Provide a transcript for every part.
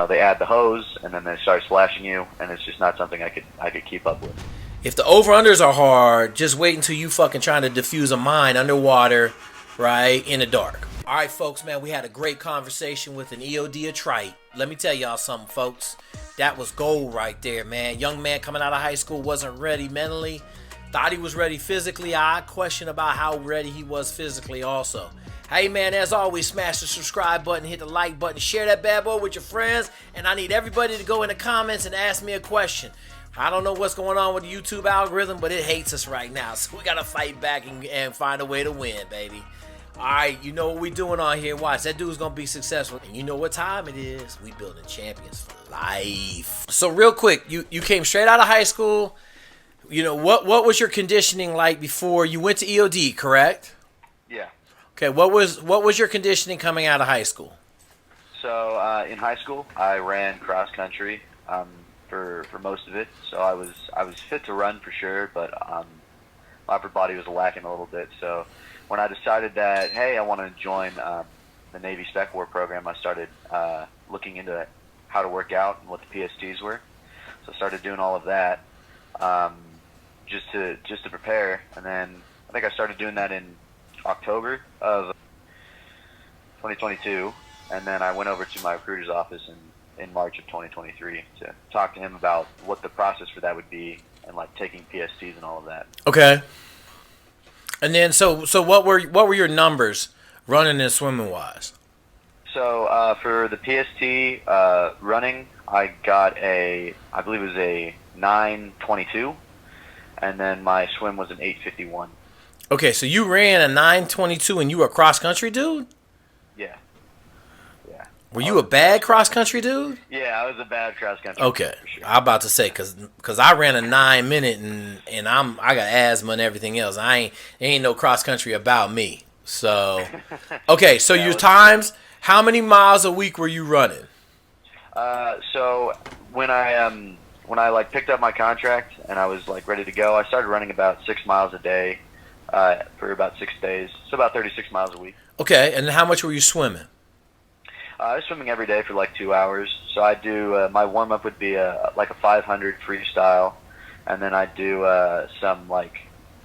they add the hose and then they start splashing you, and it's just not something I could keep up with. If the over-unders are hard, just wait until you fucking trying to defuse a mine underwater, right, in the dark. All right, folks, man, we had a great conversation with an EOD Trite. Let me tell y'all something, folks. That was gold right there, man. Young man coming out of high school wasn't ready mentally. Thought he was ready physically. I question about how ready he was physically also. Hey, man, as always, smash the subscribe button, hit the like button, share that bad boy with your friends, and I need everybody to go in the comments and ask me a question. I don't know what's going on with the YouTube algorithm, but it hates us right now, so we got to fight back and find a way to win, baby. All right, you know what we doing on here. Watch, that dude's going to be successful. And you know what time it is. We building champions for life. So real quick, you came straight out of high school. You know, what was your conditioning like before you went to EOD, correct? Yeah. Okay, what was your conditioning coming out of high school? So in high school, I ran cross country for most of it. So I was fit to run for sure, but my upper body was lacking a little bit. So when I decided that, hey, I want to join the Navy Spec War program, I started looking into how to work out and what the PSTs were. So I started doing all of that just to prepare. And then I think I started doing that in October of 2022. And then I went over to my recruiter's office in March of 2023 to talk to him about what the process for that would be and like taking PSTs and all of that. Okay. And then, so what were your numbers running and swimming wise? So for the PST running, I got I believe it was a 9:22, and then my swim was an 8:51. Okay, so you ran a 9:22 and you were a cross country dude? Yeah. Were you a bad cross country dude? Yeah, I was a bad cross country. Okay, for sure. I'm about to say because I ran a 9-minute and I got asthma and everything else. Ain't no cross country about me. So okay, so your times. How many miles a week were you running? So when I like picked up my contract and I was like ready to go, I started running about 6 miles a day for about 6 days. So about 36 miles a week. Okay, and how much were you swimming? I was swimming every day for like 2 hours. So I do my warm up would be like a 500 freestyle, and then I do some like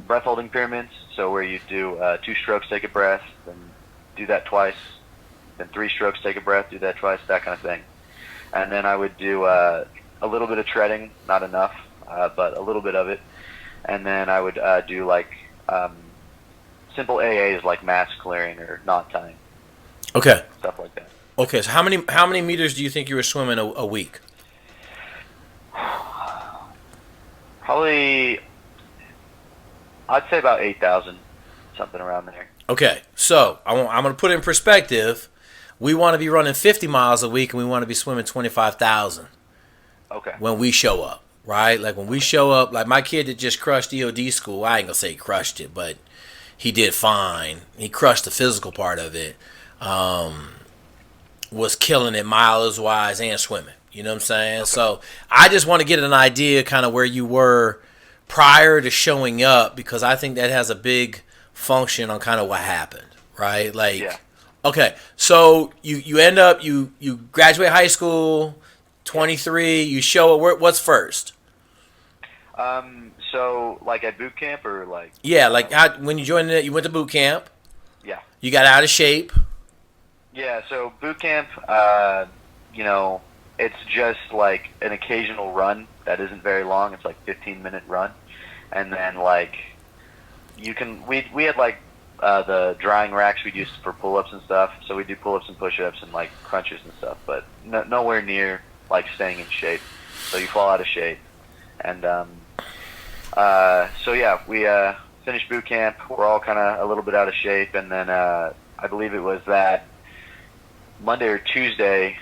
breath holding pyramids. So where you do 2 strokes, take a breath, then do that twice, then 3 strokes, take a breath, do that twice, that kind of thing. And then I would do a little bit of treading, not enough, but a little bit of it. And then I would do like simple AAs like mass clearing or knot tying. Okay. Stuff like that. Okay, so how many meters do you think you were swimming a week? Probably, I'd say about 8,000, something around there. Okay, so I'm going to put it in perspective. We want to be running 50 miles a week, and we want to be swimming 25,000. Okay. When we show up, right? Like when we show up, like my kid that just crushed EOD school, I ain't going to say he crushed it, but he did fine. He crushed the physical part of it. Was killing it mileage-wise and swimming. You know what I'm saying? Okay. So I just want to get an idea kind of where you were prior to showing up, because I think that has a big function on kind of what happened, right? Like, yeah. Okay, so you end up, you graduate high school, 23, you show up. What's first? So like at boot camp or like? Yeah, like when you joined it, you went to boot camp. Yeah. You got out of shape. Yeah, so boot camp, it's just like an occasional run that isn't very long. It's like 15-minute run. And then like we had like the drying racks we'd use for pull-ups and stuff. So we do pull-ups and push-ups and like crunches and stuff, but nowhere near like staying in shape. So you fall out of shape. And so yeah, we finished boot camp. We're all kind of a little bit out of shape. And then I believe it was that Monday or Tuesday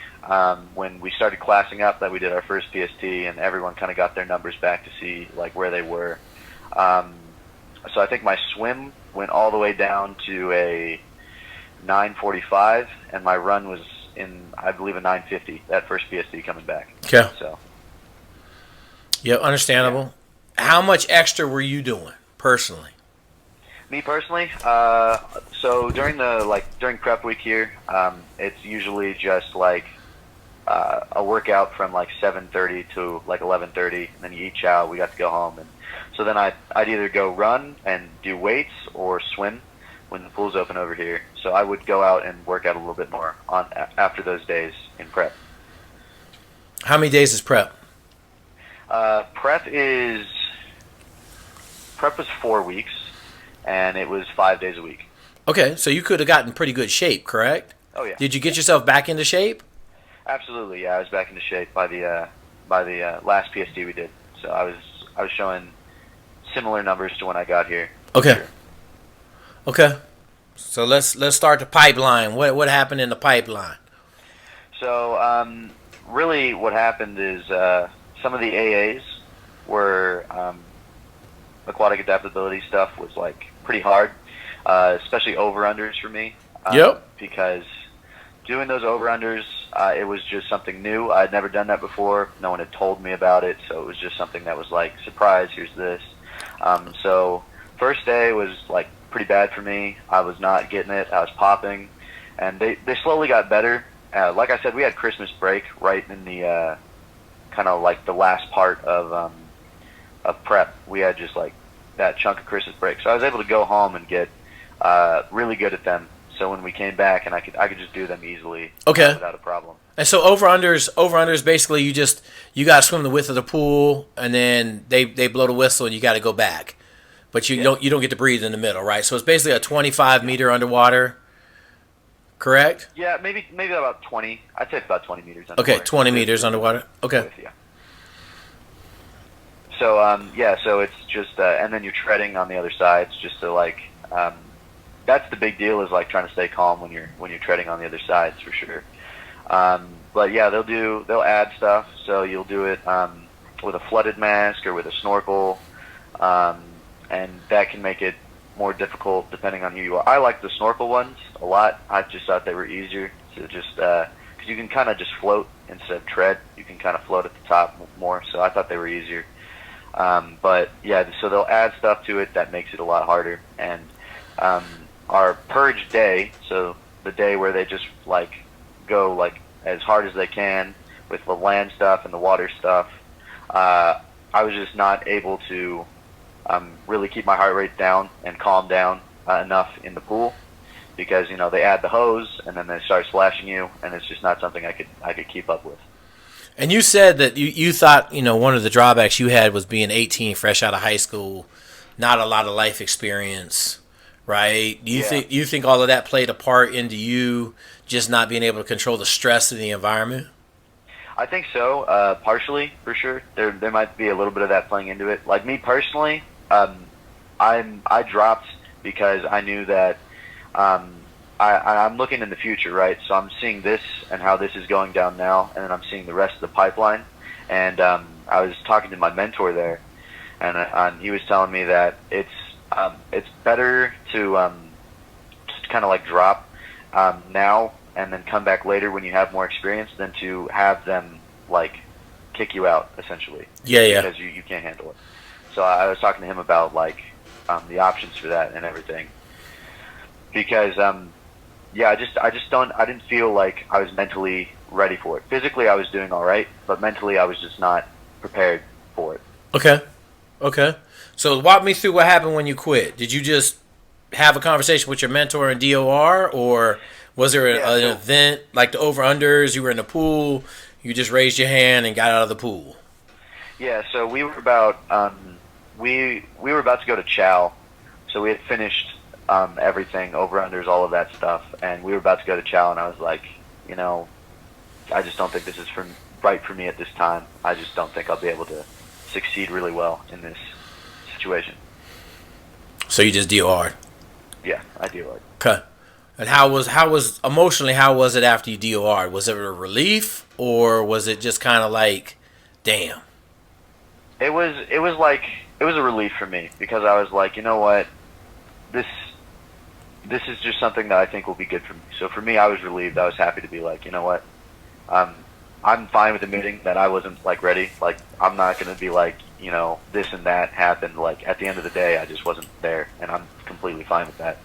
when we started classing up that we did our first PST, and everyone kind of got their numbers back to see like where they were. So I think my swim went all the way down to a 9:45, and my run was in, I believe, a 9:50. That first PST coming back. Okay. So. Yeah, understandable. Yeah. How much extra were you doing personally? Me personally, so during prep week here, it's usually just like a workout from like 7:30 to like 11:30, and then you eat chow. We got to go home, and so then I'd either go run and do weights or swim when the pool's open over here. So I would go out and work out a little bit more on after those days in prep. How many days is prep? Prep was 4 weeks, and it was 5 days a week. Okay, so you could have gotten pretty good shape, correct? Oh yeah. Did you get yourself back into shape? Absolutely, yeah. I was back into shape by the last PSD we did. So I was showing similar numbers to when I got here. Okay. Sure. Okay. So let's start the pipeline. What happened in the pipeline? So really, what happened is some of the AAs were aquatic adaptability stuff was like pretty hard, especially over-unders for me. Yep. Because doing those over-unders, it was just something new. I had never done that before. No one had told me about it, so it was just something that was like, surprise, here's this. So first day was like pretty bad for me. I was not getting it. I was popping, and they slowly got better. Like I said, we had Christmas break right in the kind of like the last part of prep. We had just like that chunk of Christmas break, so I was able to go home and get really good at them. So when we came back, and I could just do them easily, okay, without a problem. And so over-unders basically you got to swim the width of the pool, and then they blow the whistle and you got to go back, but you don't get to breathe in the middle, right? So it's basically a 25-meter underwater, correct? Yeah, maybe about 20. I'd say about 20 meters underwater. Okay, 20 meters underwater. Okay. Width, yeah. So so it's just and then you're treading on the other side. It's just to like that's the big deal, is like trying to stay calm when you're treading on the other sides, for sure. But yeah, they'll add stuff. So you'll do it with a flooded mask or with a snorkel, and that can make it more difficult depending on who you are. I like the snorkel ones a lot. I just thought they were easier to just because you can kind of just float instead of tread. You can kind of float at the top more. So I thought they were easier. But yeah, so they'll add stuff to it that makes it a lot harder. And our purge day, so the day where they just like go like as hard as they can with the land stuff and the water stuff, I was just not able to really keep my heart rate down and calm down enough in the pool, because they add the hose and then they start splashing you, and it's just not something I could keep up with. And you said that you thought one of the drawbacks you had was being 18, fresh out of high school, not a lot of life experience, right? Do you think all of that played a part into you just not being able to control the stress of the environment? I think so, partially, for sure. There might be a little bit of that playing into it. Like me personally, I dropped because I knew that I'm looking in the future, right? So I'm seeing this and how this is going down now, and then I'm seeing the rest of the pipeline. And I was talking to my mentor there, and he was telling me that it's better to just kind of like drop now and then come back later when you have more experience than to have them like kick you out, essentially. Yeah. Because you can't handle it. So I was talking to him about like the options for that and everything, because I didn't feel like I was mentally ready for it. Physically I was doing all right, but mentally I was just not prepared for it. Okay. So walk me through what happened when you quit. Did you just have a conversation with your mentor in DOR, or was there an event like the over-unders? You were in the pool, you just raised your hand and got out of the pool? Yeah, so we were about we were about to go to chow. So we had finished everything, over-unders, all of that stuff, and we were about to go to chow, and I was like, I just don't think this is right for me at this time. I just don't think I'll be able to succeed really well in this situation. So you just DOR'd? Yeah, I DOR'd. Okay. And how was emotionally, how was it after you DOR'd? Was it a relief, or was it just kind of like, damn? It was a relief for me, because I was like, you know what, this is just something that I think will be good for me. So for me, I was relieved. I was happy to be like, you know what, I'm fine with admitting that I wasn't like ready. Like, I'm not going to be like, this and that happened. Like, at the end of the day, I just wasn't there, and I'm completely fine with that.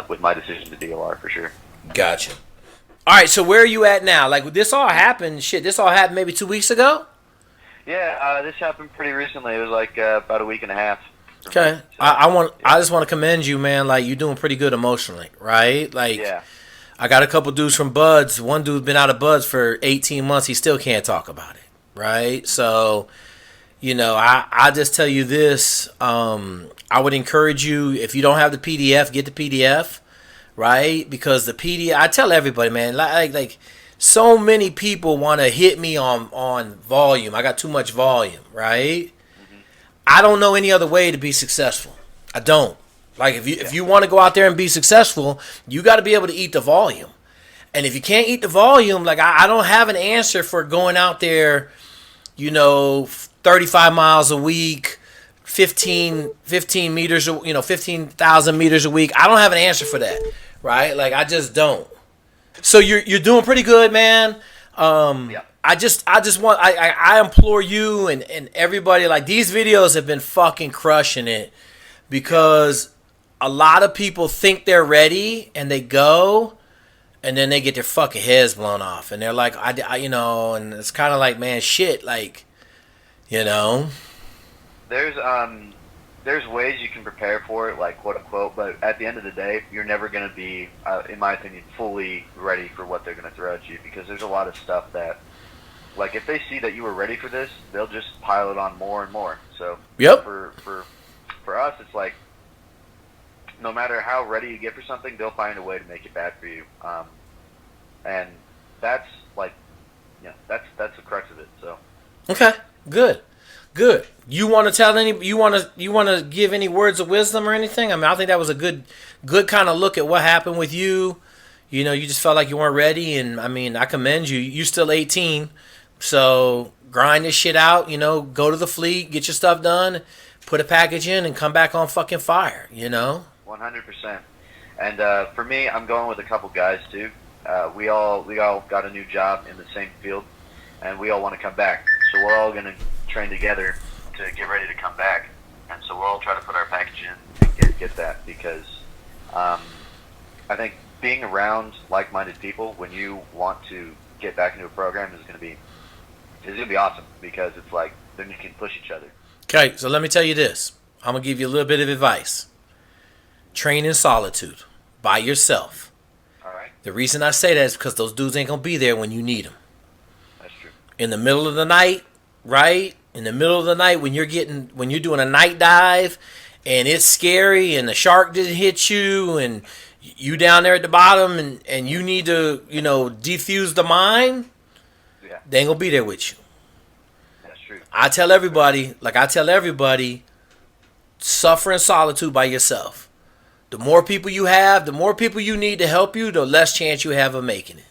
With my decision to DOR, for sure. Gotcha. All right, so where are you at now? Like this all happened. Shit, this all happened maybe 2 weeks ago. Yeah, this happened pretty recently. It was like about a week and a half. Okay, So, I just want to commend you, man. Like you're doing pretty good emotionally, right? Like yeah. I got a couple dudes from Buds. One dude's been out of Buds for 18 months. He still can't talk about it, right? So, I just tell you this. I would encourage you, if you don't have the PDF, get the PDF, right? Because the PDF, I tell everybody, man, like so many people want to hit me on volume. I got too much volume, right? I don't know any other way to be successful. I don't. Like if you want to go out there and be successful, you got to be able to eat the volume. And if you can't eat the volume, like I don't have an answer for going out there, 35 miles a week, 15 meters, 15,000 meters a week. I don't have an answer for that, right? Like I just don't. So you're doing pretty good, man. Yeah. I just want I implore you and everybody, like these videos have been fucking crushing it because a lot of people think they're ready and they go and then they get their fucking heads blown off and they're like and it's kind of like, man, shit, like there's ways you can prepare for it, like quote unquote, but at the end of the day, you're never going to be, in my opinion, fully ready for what they're going to throw at you because there's a lot of stuff that, like, if they see that you were ready for this, they'll just pile it on more and more. So yep. For us, it's like no matter how ready you get for something, they'll find a way to make it bad for you, and that's like, that's the crux of it. So okay, good. You want to tell you want to give any words of wisdom or anything? I mean, I think that was a good kind of look at what happened with you. You just felt like you weren't ready, and I mean, I commend you. You're still 18, so grind this shit out. Go to the fleet, get your stuff done, put a package in, and come back on fucking fire. 100%. And for me, I'm going with a couple guys too. We all got a new job in the same field, and we all want to come back. So we're all gonna train together to get ready to come back, and so we'll all try to put our package in and get that because I think being around like-minded people when you want to get back into a program is gonna be awesome because it's like then you can push each other. Okay, so let me tell you this. I'm gonna give you a little bit of advice. Train in solitude by yourself. All right. The reason I say that is because those dudes ain't gonna be there when you need them. That's true. In the middle of the night, right? In the middle of the night when you're doing a night dive and it's scary and the shark didn't hit you and you down there at the bottom and you need to, defuse the mine, Yeah. they ain't gonna be there with you. That's true. I tell everybody, suffer in solitude by yourself. The more people you have, the more people you need to help you, the less chance you have of making it.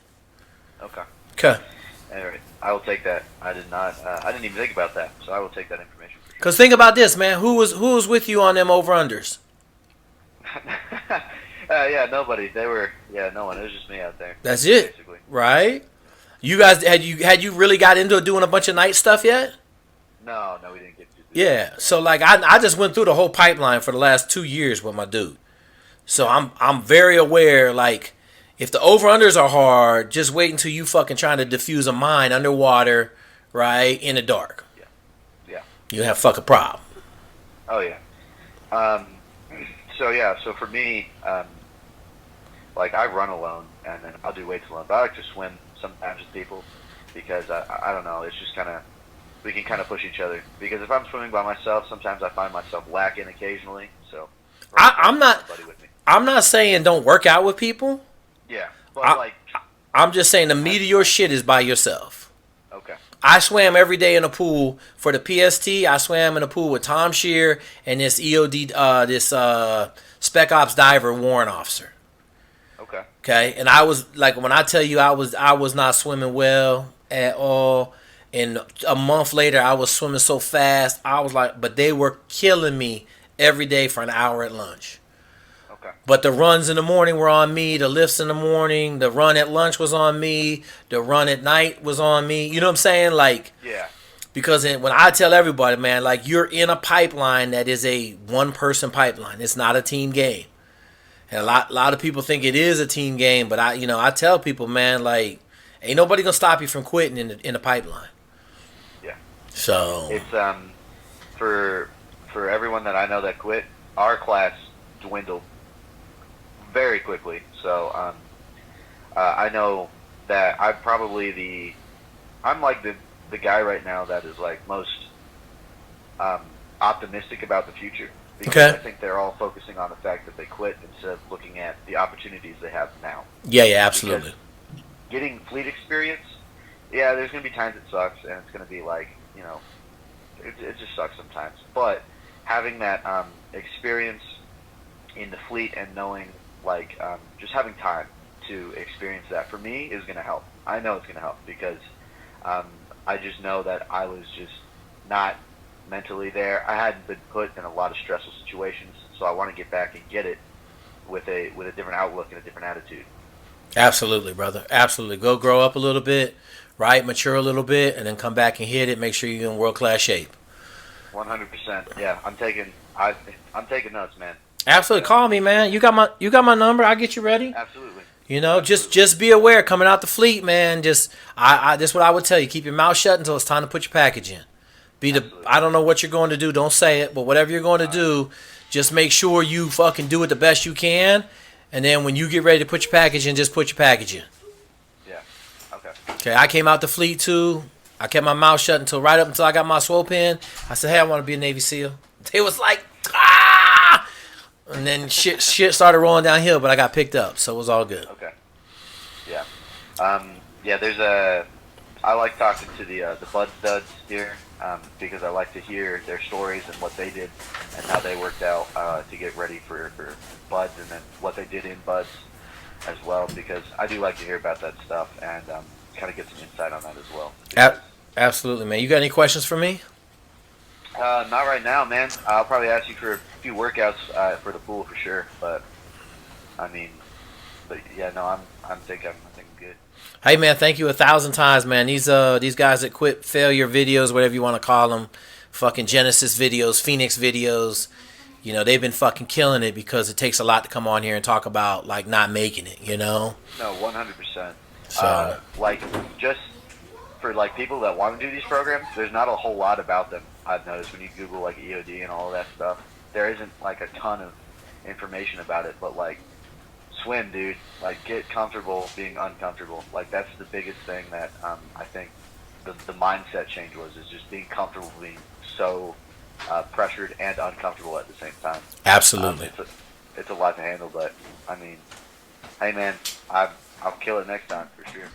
Okay. All right. I will take that. I didn't even think about that, so I will take that information. For sure. Cause think about this, man. Who was with you on them over unders? Nobody. No one. It was just me out there. That's it, basically. Right? You guys had you really got into doing a bunch of night stuff yet? No, we didn't get to. Yeah. So like I just went through the whole pipeline for the last 2 years with my dude. So I'm very aware, like, if the over-unders are hard, just wait until you fucking trying to defuse a mine underwater, right, in the dark. Yeah. You have fucking problem. Oh, yeah. So for me, like, I run alone, and then I'll do weights alone. But I like to swim sometimes with people because, I don't know, it's just kind of, we can kind of push each other. Because if I'm swimming by myself, sometimes I find myself lacking occasionally, so... I'm not saying don't work out with people. Yeah, but I'm just saying the meat of your shit is by yourself. Okay. I swam every day in a pool for the PST. I swam in a pool with Tom Shear and this EOD, Spec Ops diver warrant officer. Okay, and I was like, when I tell you I was not swimming well at all, and a month later I was swimming so fast I was like, but they were killing me every day for an hour at lunch. But the runs in the morning were on me. The lifts in the morning. The run at lunch was on me. The run at night was on me. You know what I'm saying? Like, yeah. Because when I tell everybody, man, like, you're in a pipeline that is a one-person pipeline. It's not a team game. And a lot of people think it is a team game, but I tell people, man, like, ain't nobody gonna stop you from quitting in the pipeline. Yeah. So It's for everyone that I know that quit, our class dwindled very quickly. So I know that I'm like the guy right now that is like most optimistic about the future, because Okay. I think they're all focusing on the fact that they quit instead of looking at the opportunities they have now. yeah, absolutely. Because getting fleet experience, yeah, there's gonna be times it sucks, and it's gonna be like, it just sucks sometimes. But having that experience in the fleet and knowing, like, just having time to experience that for me is gonna help. I know it's gonna help because I just know that I was just not mentally there. I hadn't been put in a lot of stressful situations, so I want to get back and get it with a different outlook and a different attitude. Absolutely, brother. Absolutely. Go grow up a little bit, right? Mature a little bit, and then come back and hit it. Make sure you're in world class shape. 100%. Yeah, I'm taking notes, man. Absolutely. Call me, man. You got my number. I'll get you ready. Absolutely. Just be aware coming out the fleet, man. Just this is what I would tell you. Keep your mouth shut until it's time to put your package in. I don't know what you're going to do. Don't say it, but whatever you're going to do, just make sure you fucking do it the best you can. And then when you get ready to put your package in, just put your package in. Yeah. Okay. Okay, I came out the fleet too. I kept my mouth shut right up until I got my swope in. I said, hey, I want to be a Navy SEAL. They was like, ah! And then shit started rolling downhill, but I got picked up, so it was all good. Okay. Yeah. I like talking to the Bud Studs here because I like to hear their stories and what they did and how they worked out to get ready for Buds, and then what they did in Buds as well, because I do like to hear about that stuff and kind of get some insight on that as well. Absolutely, man. You got any questions for me? Not right now, man. I'll probably ask you for a few workouts for the pool for sure, but yeah, no, I'm thinking good. Hey, man, thank you 1,000 times, man. These guys that quit failure videos, whatever you want to call them, fucking Genesis videos, Phoenix videos, they've been fucking killing it because it takes a lot to come on here and talk about, like, not making it, No, 100%. So, like, just for, like, people that want to do these programs, there's not a whole lot about them, I've noticed. When you Google, like, EOD and all of that stuff, there isn't, like, a ton of information about it, but, like, swim, dude. Like, get comfortable being uncomfortable. Like, that's the biggest thing that I think the mindset change is just being comfortable being so pressured and uncomfortable at the same time. absolutely. It's a lot to handle, but, hey, man, I'll kill it next time for sure.